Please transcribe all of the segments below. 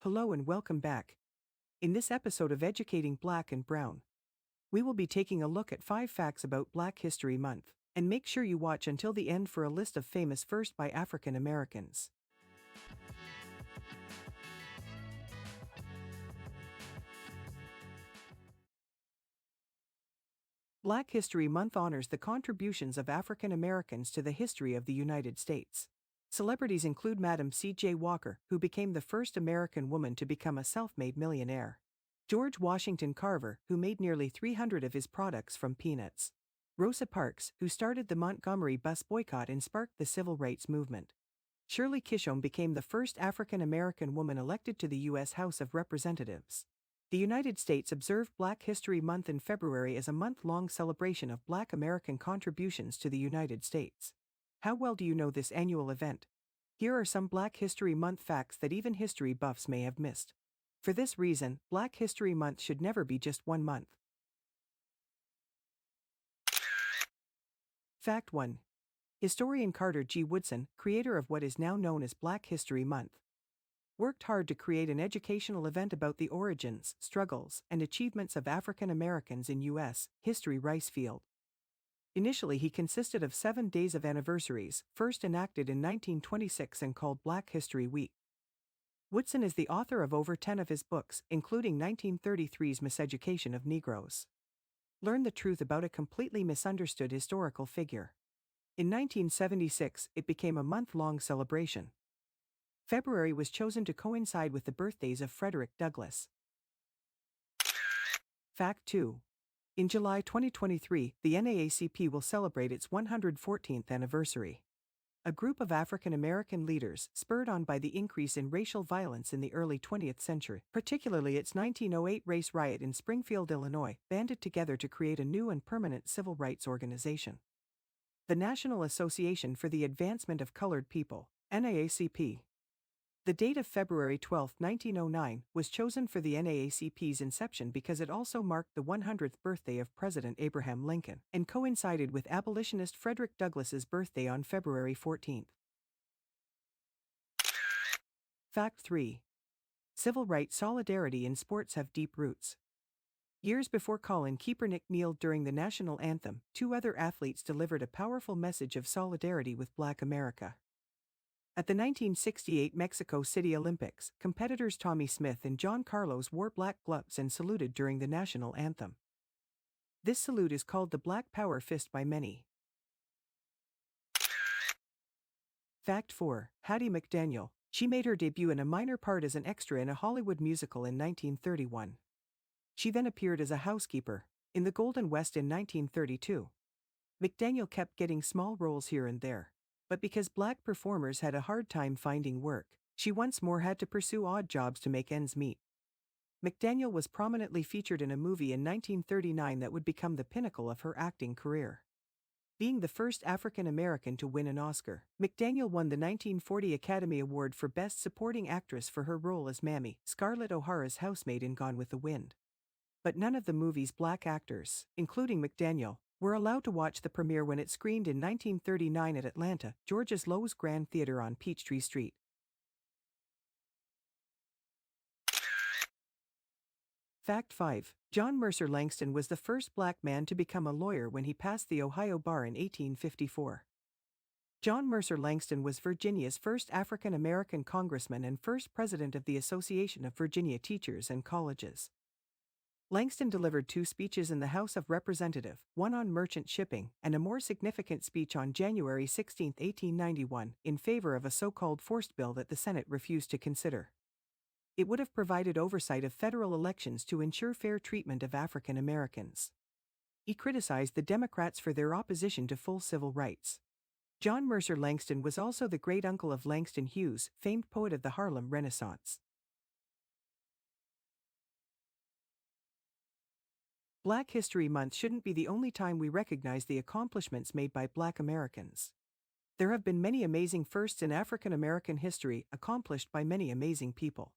Hello and welcome back. In this episode of Educating Black and Brown, we will be taking a look at 5 facts about Black History Month, and make sure you watch until the end for a list of famous firsts by African Americans. Black History Month honors the contributions of African Americans to the history of the United States. Celebrities include Madam C.J. Walker, who became the first American woman to become a self-made millionaire. George Washington Carver, who made nearly 300 of his products from peanuts. Rosa Parks, who started the Montgomery bus boycott and sparked the civil rights movement. Shirley Chisholm became the first African American woman elected to the U.S. House of Representatives. The United States observed Black History Month in February as a month-long celebration of Black American contributions to the United States. How well do you know this annual event? Here are some Black History Month facts that even history buffs may have missed. For this reason, Black History Month should never be just one month. Fact 1. Historian Carter G. Woodson, creator of what is now known as Black History Month, worked hard to create an educational event about the origins, struggles, and achievements of African Americans in U.S. history rice field. Initially he consisted of 7 days of anniversaries, first enacted in 1926 and called Black History Week. Woodson is the author of over 10 of his books, including 1933's Miseducation of Negroes. Learn the truth about a completely misunderstood historical figure. In 1976, it became a month-long celebration. February was chosen to coincide with the birthdays of Frederick Douglass. Fact 2. In July 2023, the NAACP will celebrate its 114th anniversary. A group of African American leaders, spurred on by the increase in racial violence in the early 20th century, particularly its 1908 race riot in Springfield, Illinois, banded together to create a new and permanent civil rights organization. The National Association for the Advancement of Colored People, NAACP. The date of February 12, 1909, was chosen for the NAACP's inception because it also marked the 100th birthday of President Abraham Lincoln, and coincided with abolitionist Frederick Douglass's birthday on February 14. Fact 3. Civil rights solidarity in sports have deep roots. Years before Colin Kaepernick kneeled during the national anthem, 2 other athletes delivered a powerful message of solidarity with Black America. At the 1968 Mexico City Olympics, competitors Tommy Smith and John Carlos wore black gloves and saluted during the national anthem. This salute is called the Black Power Fist by many. Fact 4. Hattie McDaniel. She made her debut in a minor part as an extra in a Hollywood musical in 1931. She then appeared as a housekeeper in The Golden West in 1932. McDaniel kept getting small roles here and there. But because Black performers had a hard time finding work, she once more had to pursue odd jobs to make ends meet. McDaniel was prominently featured in a movie in 1939 that would become the pinnacle of her acting career. Being the first African American to win an Oscar, McDaniel won the 1940 Academy Award for Best Supporting Actress for her role as Mammy, Scarlett O'Hara's housemaid in Gone with the Wind. But none of the movie's Black actors, including McDaniel, were allowed to watch the premiere when it screened in 1939 at Atlanta, Georgia's Loew's Grand Theater on Peachtree Street. Fact 5. John Mercer Langston was the first Black man to become a lawyer when he passed the Ohio bar in 1854. John Mercer Langston was Virginia's first African American congressman and first president of the Association of Virginia Teachers and Colleges. Langston delivered 2 speeches in the House of Representatives, one on merchant shipping, and a more significant speech on January 16, 1891, in favor of a so-called forced bill that the Senate refused to consider. It would have provided oversight of federal elections to ensure fair treatment of African Americans. He criticized the Democrats for their opposition to full civil rights. John Mercer Langston was also the great-uncle of Langston Hughes, famed poet of the Harlem Renaissance. Black History Month shouldn't be the only time we recognize the accomplishments made by Black Americans. There have been many amazing firsts in African American history accomplished by many amazing people.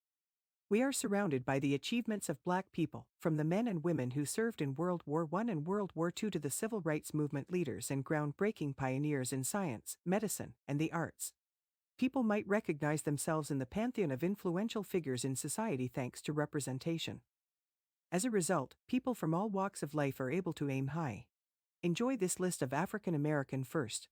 We are surrounded by the achievements of Black people, from the men and women who served in World War I and World War II to the civil rights movement leaders and groundbreaking pioneers in science, medicine, and the arts. People might recognize themselves in the pantheon of influential figures in society thanks to representation. As a result, people from all walks of life are able to aim high. Enjoy this list of African American first.